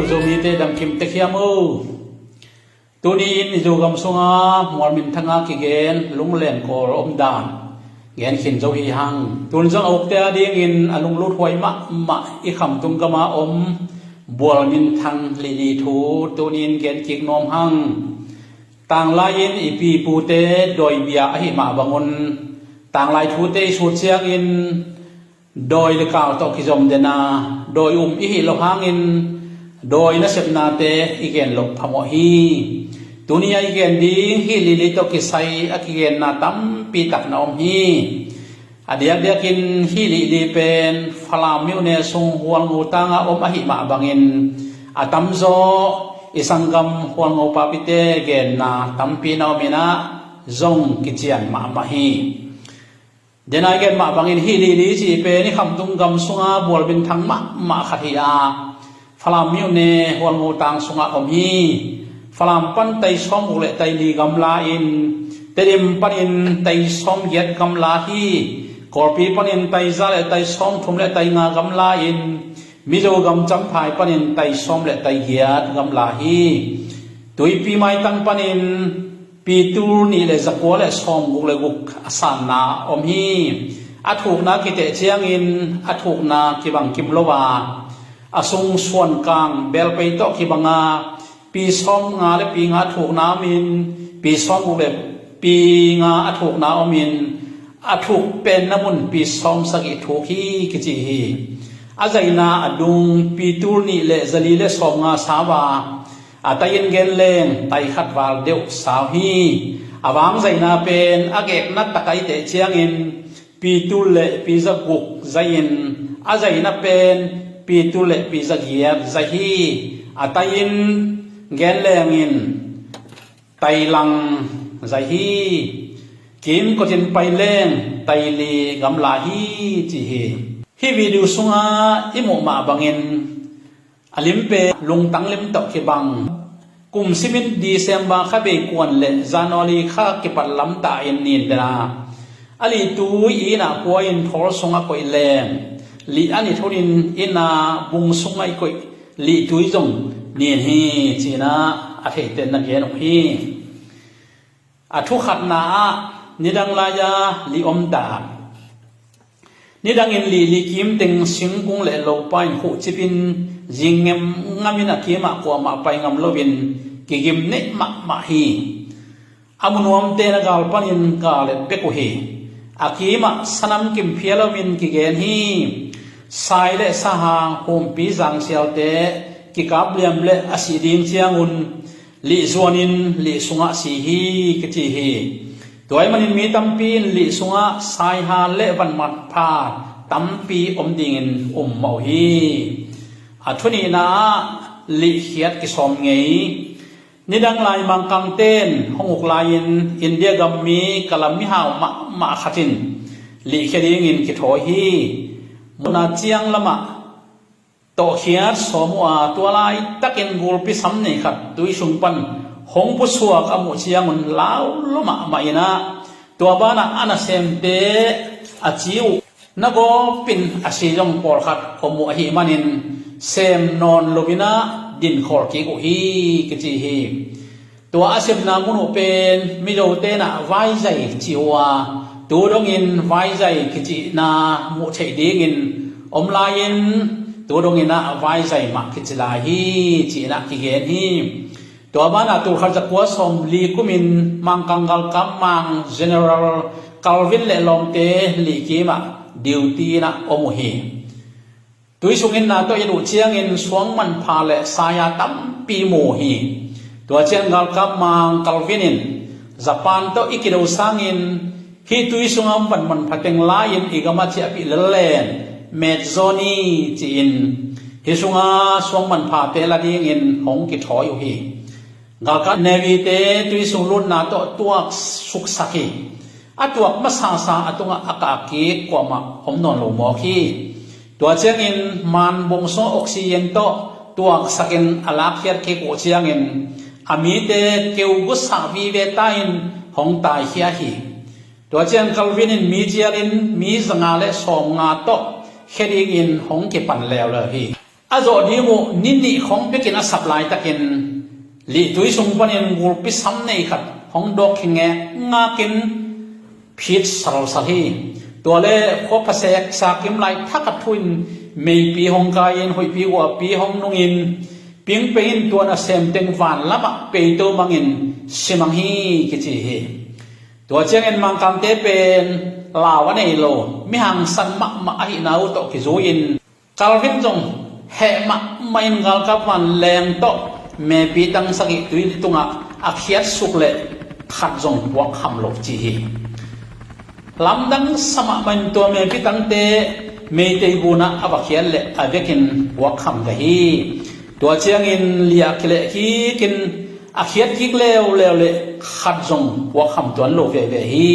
zo mi te dam kim te khiamu tunin zo gam sunga mormin thanga ki gen lunglen kor om dan gen khin zo hi hang tun jang ok te ading in alung lut hoi ma I kham tum kama om bol min thang li li thu tunin gen kik nom hang tang lain ipi pu te doi bia hi ma bangun tang lai thu te su chiang in doi le kaw to ki zom dena doi hi lo hang in doi na sep na te igen lok phamo hi tunia igen ding hi li li to ki sai akigen na tam pi tak na om hi adiak diakin hi li li pen phalam miu ne sung huang ngu tanga om hi ma bangin atam zo isangam huang ngu pa pite gen na tam pi na mina zong kichian ma hi denai gen ma bangin hi li li chi pe ni kham tung gam sunga bol bin thang ma khathia phalam miu ne huang ngu tang sunga om hi phalam pan tai som le tai li gam la in terim panin tai som yet gam la hi korpi panin tai za le tai som thum le tai nga gam la in mizo gam cham phai panin tai som le tai hiat gam la hi tui pi mai tang panin pi tur ni le zakwa le som guk le guk asan na om hi athuk na ki te chiang in athuk na ki bang kim lowa asung suan kang bel pe to ki banga pi som nga le pi nga thuk na min pi som guk le pi nga athuk na omin athuk pen namun pi som sagi thuk hi ki chi hi azaina adung pi tur ni le zali le som nga sawa atayin gen leng tai khat wal deu saw hi awang zaina pen agek nat takai te chiang in pi tur le pi za guk zain azaina pen pi tur le pi za giap zahi atayin gen leng in tai lang zahi kim ko tin pai leng tai li gam la hi chi hi video sunga imo ma bangin alimpe lung tang lim tok ki bang kum simin December kha be kwan le January kha ki pat lam ta in nin da ali tu ina ko in thor sunga koi leng li ani thorin ina bung sungai koi li tui jong nin hi china a the ten na gen hi athu khat na nidang laya li om da nidang in li kim teng sing kung le lo pain hu chipin jingem ngamina kima ko ma pai ngam lovin kigim ne ma hi amunom te na gal panin ka le pe ko hi akima sanam kim phialomin kigen hi sai le saha hom pi jang sial te ki kap liam le asiding chiangun li zuanin li sunga si hi ki hi toy manin mi tampin li sunga sai ha le van mat pha tampi om dingin mau hi athuni na li khiat ki som ngei nidang lai mang kang ten honguk lain india gammi kalami haw ma khatin li kheding in ki thoi hi muna chiang lama to khiat somwa tualai takin gulpi samne khat tui sungpan hong pu suak amu chiangun lau loma maina tua bana ana semte achiu nago pin asijong por khat omu hi manin sem non lovina din khor ki ko hi ki hi tua asem na munu pen mi lo te na vai zai chiwa tu dong in vai zai ki na mu chei ding in om lain tu dong in na vai zai ma ki la hi chi na ki gen hiตัวบ้านอาตุขัดจักรวาสมลีกุมินมังกังกัลกัมมัง general กัลวินเลลองเตลีกีมาดิวตีนะอมุฮีตุยสุงินนาตัวยันอุเชียงอินสวงมันพาเลสายาตัมปีโมฮีตัวเชียงกัลกัมมังกัลวินินญี่ปุ่นตัวอิกิโดสังอินฮีตุยสุงามมันพัดเต็งลายินอีกามาเชียปิเลเลนเมดโซนีจีนฮิสุงาสวงมันพาเตลาดิงอินหงกิทอยอยู่ฮีgalkan nevi te tui sung lut na to tuak suk saki atuak masasa atunga akaki kwama omnon lo mo khi tua chiang in man bongso oxygen to tuak sakin alak hiat ke ko chiang in ami te keu gu sa vi ve ta in hong tai hia hi tua chiang kalvin in mi chiang in mi zanga le som nga to kheding in hong ke pan lew le hi อาโจดีโมนินนี่ของเบกินอาสับลายตะกินลีตุยสงปนินกูปิสัมในขัดของดอกขิงเงงากินพิษสารสารีตัวเล่ขบภาษาสากิมไลทักทุนไม่ปีหงกายินหอยปีวัวปีหงนงอินเพียงเป็นตัวน่ะเซมเต็งฟันละมะเปย์ตัวมังอินสิมังฮีกิจิฮีตัวเจียงเอ็นมังคำเตเป็นลาวันเอโลมิหังสันมะมะหินาวโตกิโจอินกาลวินจงเฮมะไม่งาลกับมันแรงโตเมปีตังสักิตุยตุงะอาเขียดสุกเล่ขัดจงวักคำโลจีฮีลำดังสมะมันตัวเมปีตังเตเมเตบุนะอาบักเขียนเล่อาเวกินวักคำกะฮีตัวเชียงอินเลียกเละฮีกินอาเขียดกิกเลวเลวเละขัดจงวักคำตัวโลเวเวฮี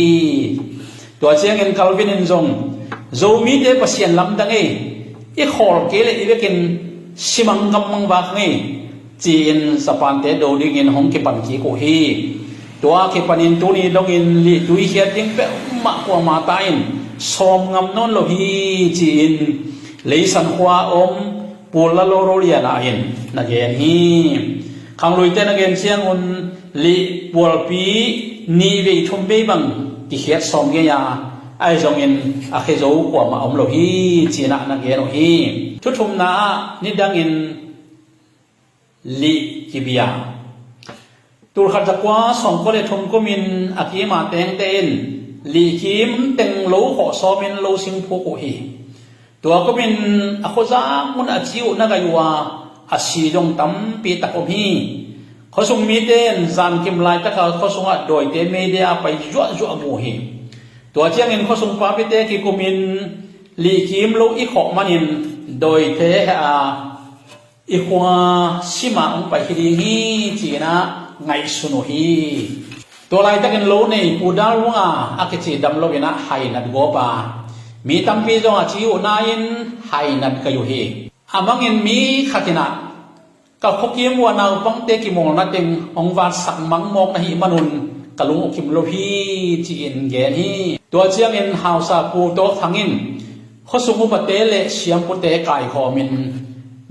ตัวเชียงอินคาลวินินจงโจมีเตปเสียนลำดังอีขอลเกเลอีเวกินสิมังกำมังบักจีนสปานเตโดดิงินหงกิปันกีโกฮีตัวกิปันินตุนีลงอินลีตุยเขียดยังเปะมะกว่ามาตาอินสมงำนนโลฮีจีนเลยสันขวาอมปูลโลโรเลียนาอินนักเรียนฮีขังลุยเตนักเรียนเชียงอุนลีปูลปีนีเวทุมเบบังที่เขียดสมเกียไอจงอินอาเคโจกว่ามาอมโลฮีจีนักนักเรียนโลฮีทุทุมนานิดังอินลีกิบิยาตูขัดจักว่าสองคนเลยทมก็มินอากีมาเตงเตนลีคิมเต็งโลขอซอมินโลสิงพูกุฮีตัวก็มินอโคซามุนอาชิวนักยัวอาชีจงตั้มปีตะกมีเขาส่งมีเตนจานกิมไลตะเขาส่งโดยเตมีเดียไปยั่วยั่วมูฮีตัวเจียงอินเขาส่งปาปิเตกิกุมินลีคิมโลอีขอมันินโดยเทอาอีกว่าสิมาองไปฮิริฮีจีนะไงสุนุฮีตัวไรตะกันโลนี่ปูดาลุงอาคิจิดัมโลกินะไฮนัดโกปามีตั้มปีจงอาชิวนายินไฮนัดกยุฮีอามังอินมีขัดนะกับขกิมวานาวปังเตกิมองนัดเององวาสักมังมองนะฮิมนุนกะลุงอกิมโลฮีจีอินเกนฮีตัวเชียงอินฮาวซาปูโตทังอินข้อสมุปเตเลเชียมปุเตกายขอมิน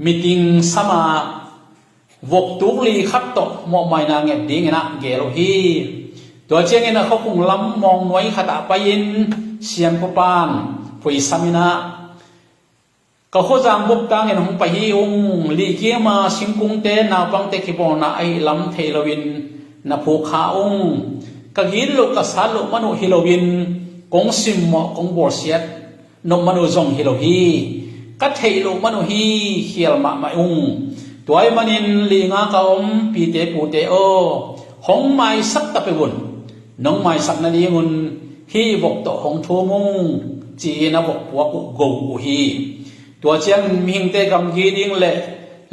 มีติงสมาวกตุกลีขัดตกมองไม่นางเงียบดิ้งนะเกลฮีตัวเชียงเงินเขาคงล้ำมองน้อยขัดไปยินเสียงพปานพุยสามินะก็เขาจางบุกตางเงินหงไปฮิองลีเกียมาสิงกุงเตนาบังเตกิบอนาไอล้ำเทลวินนาภูขาองกะกินลูกกษัตริย์ลูกมนุฮิโลวินกงซิมหมอกงบอร์เซียดนมมนุจงฮิโลฮีกัดเทลูกมนุฮีเขียลมาไม่อุงตัวไอ้มันินลีงากอมปีเตปูเตโอหงไม้สักตะไปวุ่นน้องไม้สักนาดีงุนฮีบกโตหงทูมุงจีนบกปัวกุโกอุฮีตัวเชียงมิงเตกำยีดิ้งเละ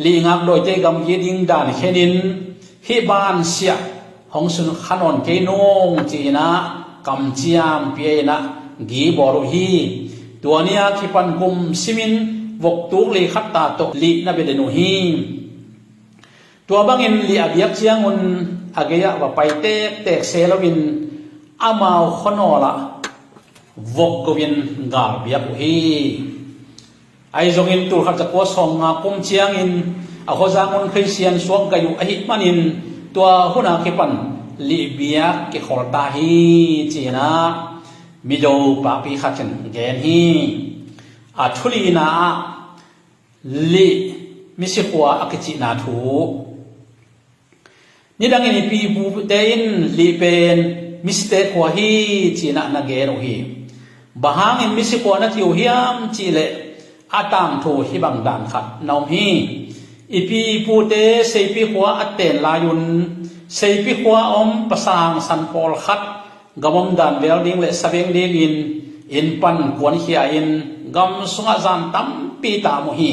ลีงากโดยเตกำยีดิ้งด่านเขนินฮีบานเสียหงสุนขนนเกนงจีนะกำจียมเปียนะกีบอรุฮีตัวนี้ที่ปันกุมซิมินวกตุกลีขัดตาตกลีนับเดนุฮีตัวบางอินลีอาเบียกเชียงอุนอาเกียว่าไปเตะเซลวินอามาขนอละวกกวินกาเบียกฮีไอจงอินตุขัดจักวสองงากุมเชียงอินอาขจางอุนคริสเตียนสวงกายุอหิมันินตัวหุนาคิปันลีเบียกเกขอลตาฮีจีนะมิโดปาปีขัดเกนฮีอาทุลีนาลีมิสิขัวอักจินาทูนี่ดังนี้ปีบูเตนลีเป็นมิสเตขัวฮีจีนะนาเกโรฮีบางอินมิสิขัวนัทิวฮิยามจีเลอาตังทูฮิบังดันขัดนอมฮีอีปีบูเตเซปีขัวอัตเตนลายุนเซปีขัวอมภาษาสันปอลขัดกำมดันเวลดิ้งเลสเวงดิ้งอินปันกวนเขียอินกำสุงอาจารย์ตั้มปีตามุฮี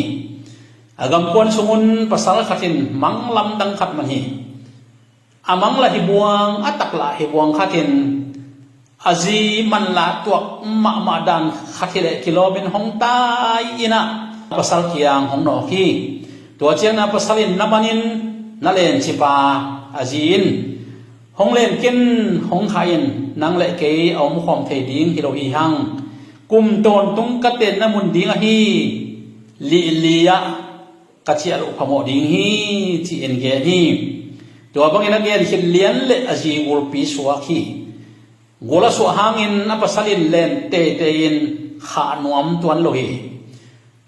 กำกวนสุงุนภาษาขัดินมังลำดังขัดมันฮีอามังละหิบวงอัตักละหิบวงขัดินอาจีมันละตัวมาดันขัดิเลกิโลบินหงตายอินะภาษาเกียงหงนอกีตัวเจียงนะภาษาลินนับนินนั่นเลนชิปาอาจีนหงเล่นกินหงขายนางเละเกยเอามุขอมเทดิ้งฮิโรฮีฮังกุมโตนตุงกะเต็นน้ำมุนดิ้งฮีลีลียะ กะเชียลุพโมดิ่งฮีจีเอ็นเกนี่ตัวบางอินเกนหินเลียนเละอจีกุลปีสวาคีกุลสวหางินนับสัลินเลนเตเตยินขานวมตัวนโลหี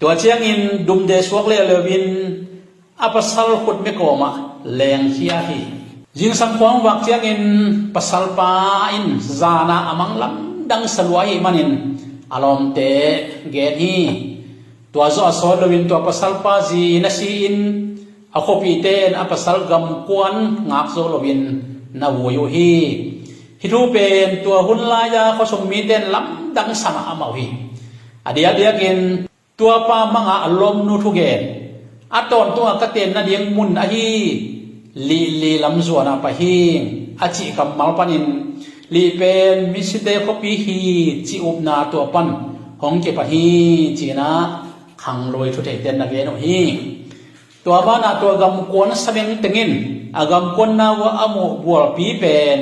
ตัวเชียงอินดุมเดสวกเลเลวินอัปสัลขุดไม่โกมาแรงเขียฮียิงสังควงวักเชียงอินปัสสัลปาอินจานาอมังลำดังสลวยมันินอารมณ์เตเกนีตัวโซอสโลวินตัวปัสสัลปาจีนสีอินอโคปีเตนอัปสัลกำกวนงักโซโลวินนาวูยูฮีฮิทูเป็นตัวหุ่นลายาเขาสมมีเตนลำดังสนาอมาวีอเดียกินตัวปามังอารมณ์นูทุเกนอัตอนตัวกเตนนาเดียงมุนอฮีลีลำส่วนปะฮีอาจิกับมัลปันินลีเป็นมิสเตคปีฮีจิอุบนาตัวปันหงเก็บปะฮีจีนะขังลอยทุเทเตนนักเรียนฮีตัวบ้านตัวกำกวนสมิงตึงินอากำกวนนาวอโมบัวปีเป็น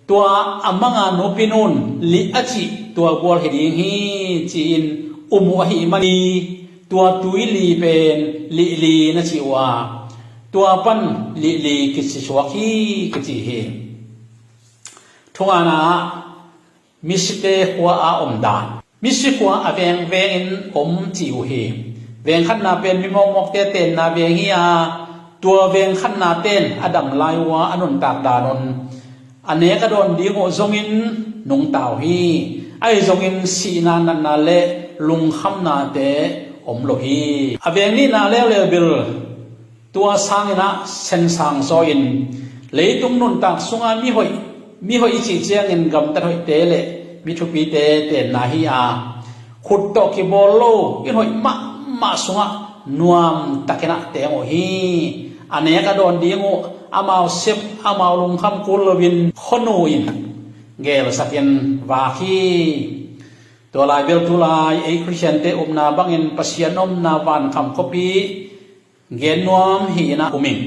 ตัวอามังานุปินุนลีอาจิตัวบัวเฮดิงฮีจีนอุมุหิมันีตัวตุยลีเป็นลีนะจิวาตัวปันลีกิจสวากีกิจเฮทุกอาณามิสเตหัวอาอมดานมิสหัวอาเวงอินอมจิวเฮเวงขันนาเป็นมิมมกเตเตนนาเวงฮีอาตัวเวงขันนาเตนอดัมลายวาอนุนตากดานนอันเนกโดนดีโงจงอินนุงเต่าฮีไอจงอินสีนานาเลลุงคำนาเตอมโลฮีอาเวงนี่นาเลเลบิลตัวสร้างนะเส้นสร้างโซอินเลยตุงนุนตากสุงามีหอยจีเจียงอินกำตัดหอยเตเลมิทุปีเตเตนาฮีอาขุดตอกิบอลโลอินหอยมาสุงะนวมตะเกนะเตงโอฮีอันเนี้ยก็โดนดีงูอามาเซฟอามาลุงคำกุลวินขนูอินเกลสักยันวาคีตัวลายเบลตุลายไอคริสเตียนเตอมนาบังอินปัสยานอมนาวันคำคบีเกนนวมฮีนะอุมิง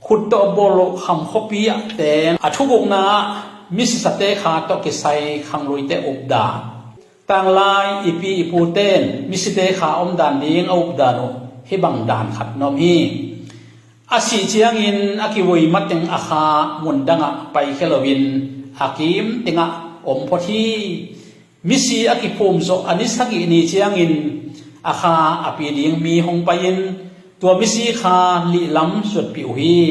ขุดตอบอลคำคบีเตงอัทุกงนามิสสเตขาตอกิไซขังลุยเตอุบดาต่างลายอีปีอีปูเต้นมิสเตขาอมดานนี้อุบดานุให้บังดานขัดนอมฮีอาศิเชียงอินอากิวุยมัดยังอาคามุนดังไปเคลวินอากิมติงะอมพอทีมิสีอากิภูมิโซอานิสักินีเชียงอินอาคาอปีดิงมีหงไปอินตัวมิสีคาลิลำสุดปิวฮี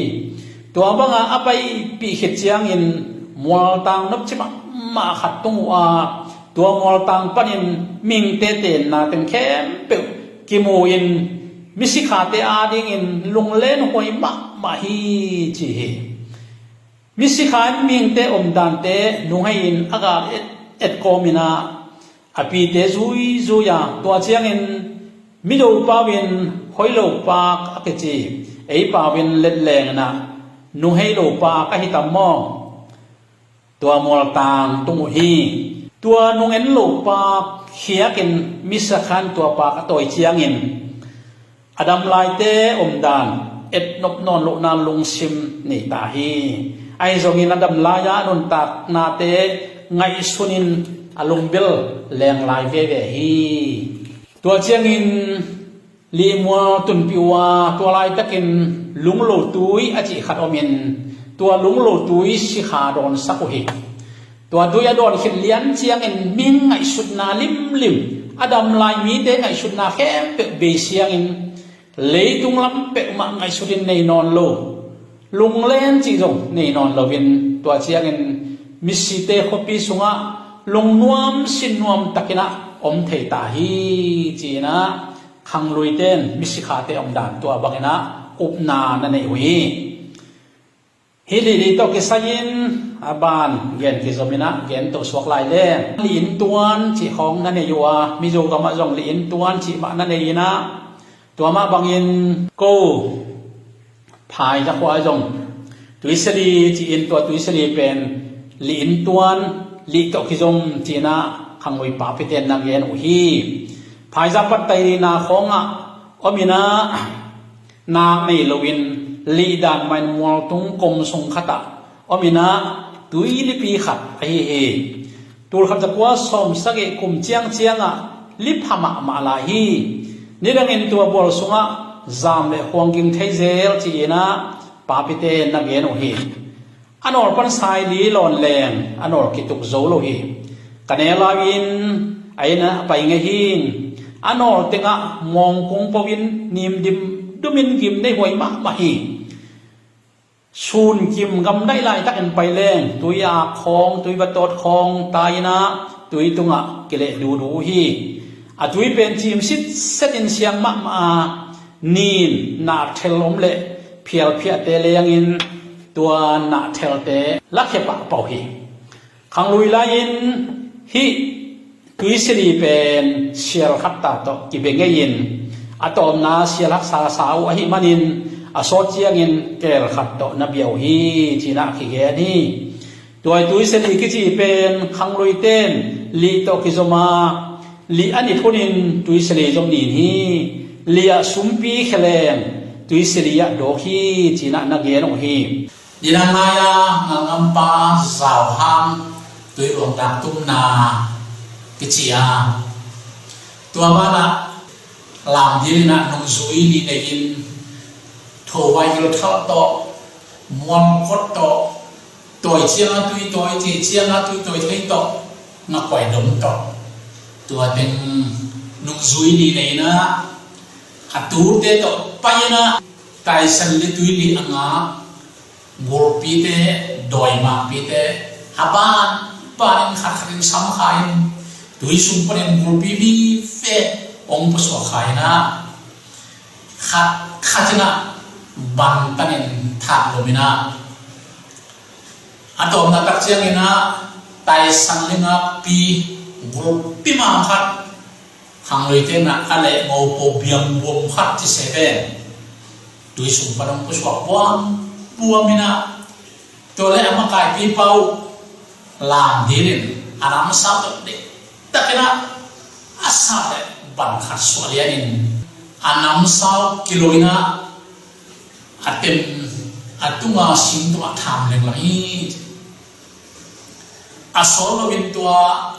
ตัวบังอาไปปีเขตเชียงอินมัวตังนับชิมะมาขัดตงวาตัวมัวตังปันินมิงเตเตนนาเต็มแคมเปกิโมอินมิสิขาเตอาดิงอินลุงเล่นหอยมาฮีจีเฮมิสิขามิงเตอมดานเตนุงให้อินอากาศเอ็ดโกมินาอปีเตซุยาตัวเชียงอินมิโดปาวินหอยโลปากอเกจีไอปาวินเล็ดแรงนะนุงให้โลปากให้ตามมองตัวมัวตังตุงฮีตัวนุงเอ็นโลปากเขียกินมิสขันตัวปากตัวเชียงอินอดัมลายเตอมดานเอ็ดนบนอนลุนานลุงซิมนี่ตาฮีไอซงอินอดัมลายานุนตักนาเตไงสุนินอลุงเบลแรงลายเวฮีตัวเชียงอินลีมัวตุนปิวาตัวลายตะกินลุงโลตุยอจิขัดอมินตัวลุงโลตุยสิขาดอนสักเหตัวดุยดอนขินเลียนเชียงอินมิงไงสุดนาลิมอดัมลายมีเตไงสุดนาแค่เปเบเชียงอินเลยตุงลำเป็ดมาไงสุดินในนอนโลลุงเล่นจีจงในนอนโลวินตัวเชียงอินมิสิเตขปีสุงะลุงนวมสินนวมตะกินะอมเทตาฮีจีนะขังลุยเต้นมิสิขาเตอมดานตัวบังนะอุบนานั่นเองฮิลิโตกิสยินอาบานเกนกิจมินะเกนตัวสวกลายเล่นลินตวนจีของนั่นเองว่ามิโจกามาจงลินตวนจีมานั่นเองนะตัวมาบางอินกูพายจะควายจงตุยสลีจีอินตัวตุยสลีเป็นลินตวนลิตอกิจงจีนะขังไว้ป่าพิเตนนักเรียนอุฮีพายจะปัตไตรีนาของอ่ะอมินะนาไม่ลวินลีดานมันมัวตุงกลมทรงขตะอมินะตุยลิปีขัดไอเฮตัวขัดจะกว่าสมสักเอกลุ่มเจียงอ่ะลิพหมามาลาฮีนี่ดังอินตัวบอลสุงะ zam le huang ging thei zel chi na pa pi te na ge no hi anor pan sai li lon leng anor kituk zo lo hi kanela in aina pai nge hin anor tenga mong kung powin nim dim dumin kim nei hoi ma hi sun kim gam dai lai tak en pai leng tuya khong tui ba tot khong tai na tui tunga kele du du hi a tui pen chim sit set in siang ma nin na thelom le phial phia te leng in tua na thel te la khe pa pau hi khang lui la in hi tui sri pen sial khat ta to ki be nge in atom na sial hak sa sau a hi manin a so chiang in kel khat to na biao hi china khi ge ni toy tui sri ki chi pen khang lui ten li to ki zoma li ani thunin tui sri jom ni hi lia sumpi khelem tui sri ya do hi china na ge no hi dinang maya ngam pa zau hang tui rong tak tum na ki chia tua ba na làm gì na nông suy đi để in thổ vay rồi thao to muôn cốt to tuổi chiang tuy tuổi chỉ chiang tuy thấy to nó quậy đống to tua bên nông suy đi này na hạt tú te to bay na tài sản li tuy li anga ngor pi te doi ma pi te haban parin kharin sam khain tui sum parin ngor pi bi fe ông bố sủa khai na khát na ban tanin thạc lo mina atom na tak chiang ina tai sang linga pi group pi ma khat hang loi te na ale ngo po biam bom khat chi seven tui sum padam bố sủa buam mina to le ama kai pi pau làm dirin anam sa de takena asa de ban khat swalianin anam sao kiloina atem atunga sim to tham leng lai asolo bin to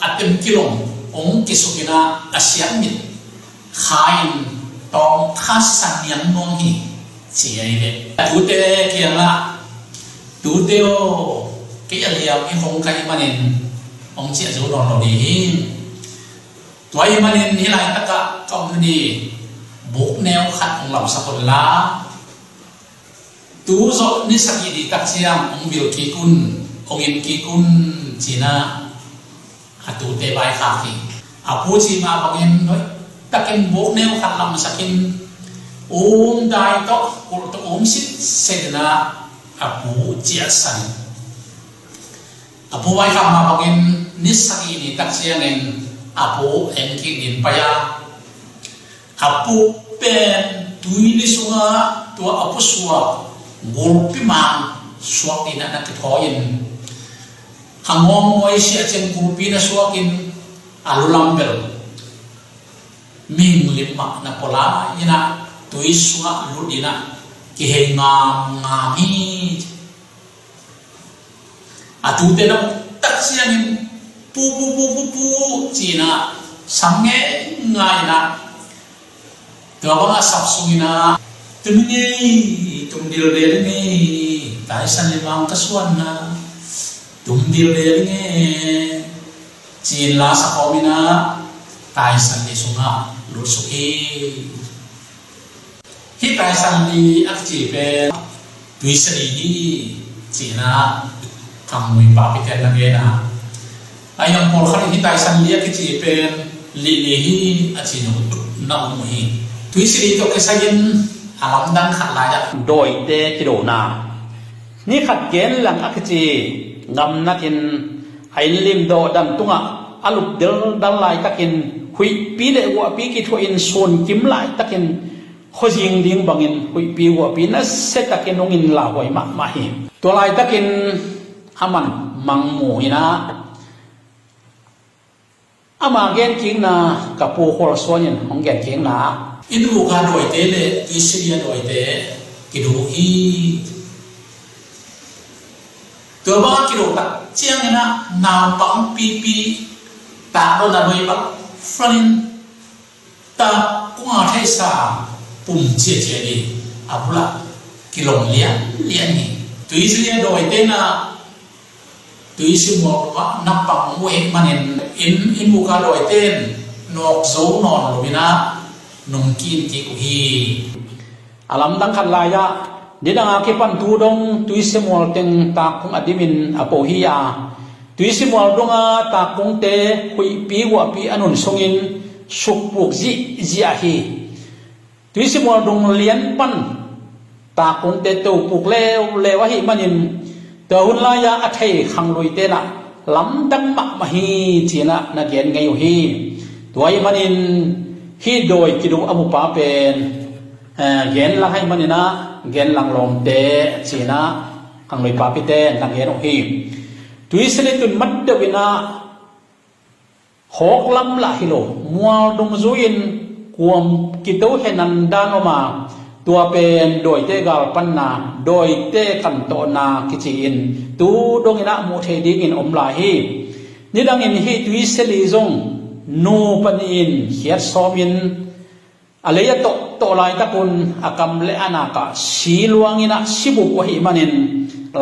atem kilong ong kisukina asian mit khain tong khasan yang nong hi chi ai le tu te kianga tu te o ke aliam i hong kai manin ong chi zo don lo di toy manin hilai taka kom ni buk neo khat ong lam sakol la tu zo ni saki di tak siam ong bil ki kun ong in ki kun china hatu te bai kha ki apu chi ma bangin noi takin buk neo khat lam sakin dai to kul to sit sedna apu chia san apu bai kha ma bangin ni saki di tak siam en apo engki din paya apo pen tuili sunga tua apo suwa golpi mang suwakin na kithoyin hangong moy siya chen golpi na suwakin alulambel ming lima na pola ina tui sunga ludina kihe ngami atute na tak siya nin pu china sange ngai na to ba sap sungina tumni tumdil de ni tai san le mang ka suan na tumdil de ni chin la sa komina tai san le sunga lu su hi tai san li ak chi pe tui sri ni china kam mui pa pi ken la ge na ayang por khani hitai san lia ki chi pen li hi achinu na mu hi tui sri to ke sayin alam dan khat la ya doi te ki do na ni khat gen lang ak chi ngam nakin ai lim do dam tunga alup del dal lai takin hui pi le wa pi ki tho in son kim lai takin khojing ding bangin hui pi wa pi na se takin ongin la hoi ma hi to lai takin aman mang mu ina ama gen king na kapu khol sonin hong gen king na inu ga doi te le ti siria doi te ki du hi to ba ki do ta chiang na na pang pi ta do na doi ba frin ta ku ma thai sa ปุ่มเจียเจียดีอาบุละกิโลเลี้ยนี่ตุยเสียโดยเต้นตุยสิบอกว่านับปังเวกมันอินบุกาโดยเต้นนกโซนอนลมินะนงกินกิกุฮีอาลัมดังขันลายะเดี๋ยวงาคิปันตูดงตุยสิมอลเต็งตาคงอดิมินอโปฮิยาตุยสิมอลดงตาคงเตหุยปีวะปีอนุนทรงอินสุกปุกจีอาฮีตุยสิมอลดงเลียนปันตาคงเตตูปุกเลวะฮิมันินเตหุนลายะอัฐยขังลุยเตนะลำดังมะมฮีจีนะนักเรียนไงอยู่ฮีตัวยิมันินฮีโดยกิดูอมุปาเป็นเย็นละให้มันนี่นะเย็นลังลมเตจีนะขังลุยปาปิเตนักเรียนอยู่ฮีตุยสเลตุนมัดเดวินะหกลำละฮิโลมัวดงซุยินกวมกิตูเฮนันดานออกมาตัวเป็นโดยเตกาลปันนาโดยเตกันโตนากิจิอินตูดงอินะมุเทดิกินอมลาฮีนี่ดังอินฮีตุยเซลีซงนูปันอินเขียดซอมินอะไรยะโตลายตะกุนอากำเลอานากะสีลวงอินะสิบุกวะฮิมันิน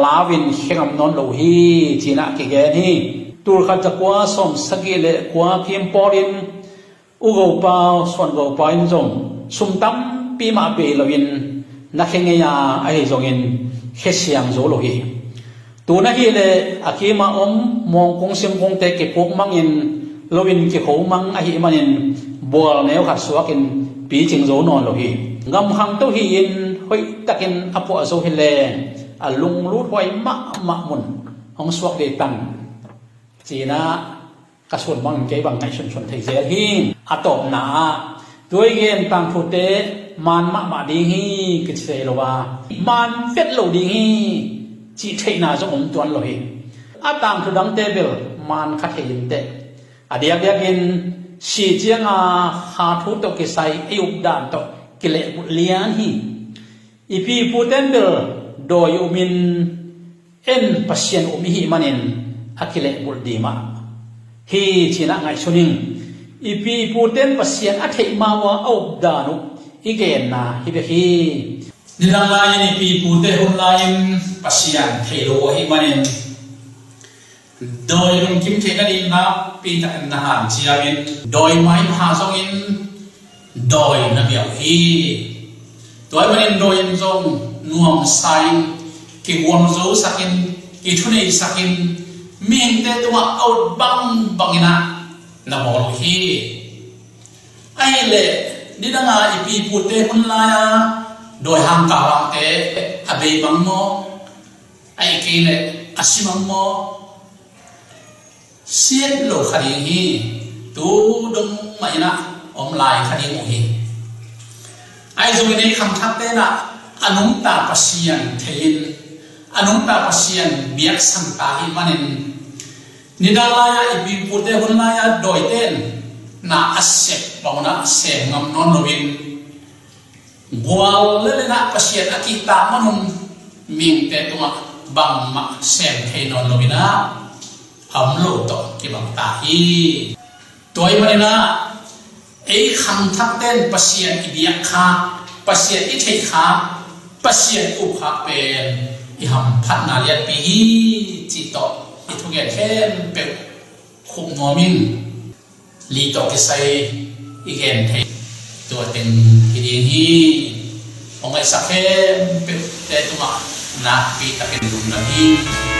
ลาวินเขงนนโลฮีจีนะกิเกนฮีตูร์ขัดจะกว่าสมสกิเลกว่าพิมปอรินอุโกปาส่วนโกปาอินจงสุมตั้มปีมาเปลวินนักเฮงยาไอจงอินเฮเซียงโซโลฮีตัวนักฮีเลอากีมามองคงซิมคงเตกิปุกมังอินโลวินกิโขมังไอฮิมันินบัวเนวขัดสวกินปีจิงโซนอนโลฮีงำหังตัวฮีอินหอยตะกินอภัวโซฮิเลอลุงรูดไว้มะมุนห้องสวกเดตันจีน่ากระสุนบังเกบังไงชนไทยเสียหิงอตบหนาตัวเองต่างพูดเตมันมาดีฮีกิเซโลวามันเฟตโลดีฮีจีเทน่าจงตัวโลฮีอาต่างคือดังเตเบลมันขัดเหินเตอเดียกกินสีเจียงหาทุตกิไซอายุดานตกิเลบุเลียนฮีอีพีพูดเตเบลโดยอุมินเอ็นปัสเซียนอุมิฮิมันินอากิเลบุลดีมาฮีจีน่าไงชนิงอีพีพูดเต็นปัสเซียนอัฐิมาวะอุบดานุอีเกนนาฮิเบฮีนิรังลายอีพีพูดเตหุนลายปัสเซียนเทโลฮิมันินโดยลุงคิมเทกันอินนะปีตันนาหานเชียวินโดยไม้มหาทรงอินโดยนับเบียวฮีตัวมันอินโดยทรงนวมไซกิวมโซสักินกิทุนอิสักินมิงเตตัวเอาบังอินะนบอลฮีไอเล่ดิดังอีปีพูดเตหุนลายโดยหังกาวังเตอเบบังโมไอเกเนอาชิมังโมเสียโลคดีฮีตูดงไม่นะอมลายคดีโมฮีไอจุดนี้คำทักเตนะอนุตาปัสเซียนเทนอนุตาปัสเซียนเบียกสังตาฮิมันินนิดาลายอีปีพูดเตหุนลายโดยเต้นน่าอัศเสบบ่าวน่าเสงงำนนโลวินบัวเลเลน่าปัสเซียนอากิตามันงมิงเตตัวบังมาเสงเทนนโลวินะหำโลตกิบังตาฮีตัวอีมันนะไอ้คำทักเต้นปัสเซียนอีเบียคาปัสเซียนอีเทคาปัสเซียนอุคาเป็นอีหำพัฒนาเรียนปีฮีจิตโตอีทุกอย่างเข้มเป็นคุมโนมินลีโตกิไซอีเกนเทตัวเป็นฮิดีฮีองไอสักเข้มเป็นแต่ตัวนาปีตะเป็นลุมนาฮี